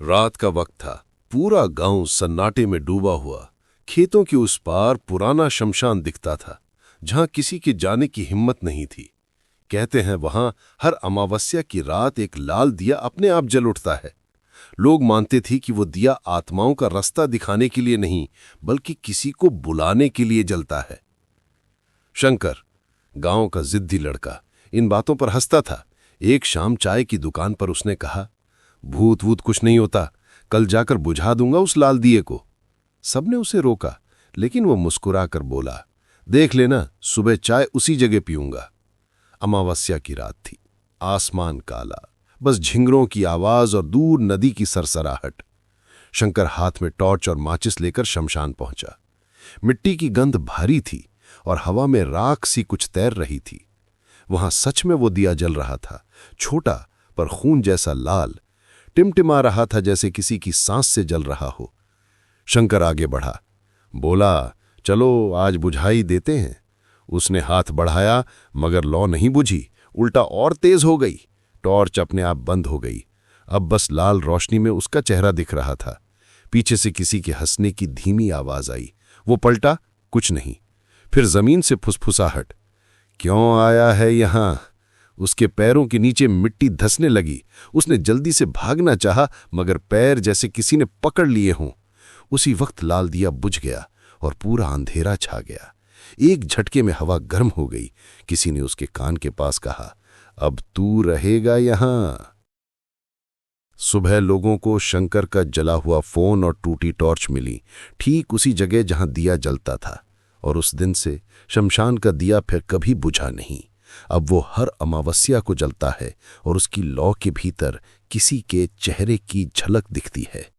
रात का वक्त था। पूरा गांव सन्नाटे में डूबा हुआ। खेतों के उस पार पुराना शमशान दिखता था, जहां किसी के जाने की हिम्मत नहीं थी। कहते हैं वहां हर अमावस्या की रात एक लाल दिया अपने आप जल उठता है। लोग मानते थे कि वो दिया आत्माओं का रास्ता दिखाने के लिए नहीं, बल्कि किसी को बुलाने के लिए जलता है। शंकर, गांव का जिद्दी लड़का, इन बातों पर हंसता था। एक शाम चाय की दुकान पर उसने कहा, भूत वूत कुछ नहीं होता, कल जाकर बुझा दूंगा उस लाल दिए को। सबने उसे रोका, लेकिन वो मुस्कुराकर बोला, देख लेना, सुबह चाय उसी जगह पीऊंगा। अमावस्या की रात थी। आसमान काला, बस झिंगरों की आवाज और दूर नदी की सरसराहट। शंकर हाथ में टॉर्च और माचिस लेकर शमशान पहुंचा। मिट्टी की गंध भारी थी और हवा में राख सी कुछ तैर रही थी। वहां सच में वो दिया जल रहा था, छोटा पर खून जैसा लाल, टिमटिमा रहा था जैसे किसी की सांस से जल रहा हो। शंकर आगे बढ़ा, बोला, चलो आज बुझाई देते हैं। उसने हाथ बढ़ाया, मगर लौ नहीं बुझी, उल्टा और तेज हो गई। टॉर्च अपने आप बंद हो गई। अब बस लाल रोशनी में उसका चेहरा दिख रहा था। पीछे से किसी के हंसने की धीमी आवाज आई। वो पलटा, कुछ नहीं। फिर जमीन से फुसफुसाहट, क्यों आया है यहां? उसके पैरों के नीचे मिट्टी धंसने लगी। उसने जल्दी से भागना चाहा, मगर पैर जैसे किसी ने पकड़ लिए हों। उसी वक्त लाल दिया बुझ गया और पूरा अंधेरा छा गया। एक झटके में हवा गर्म हो गई। किसी ने उसके कान के पास कहा, अब तू रहेगा यहां। सुबह लोगों को शंकर का जला हुआ फोन और टूटी टॉर्च मिली, ठीक उसी जगह जहां दिया जलता था। और उस दिन से शमशान का दिया फिर कभी बुझा नहीं। अब वो हर अमावस्या को जलता है और उसकी लौ के भीतर किसी के चेहरे की झलक दिखती है।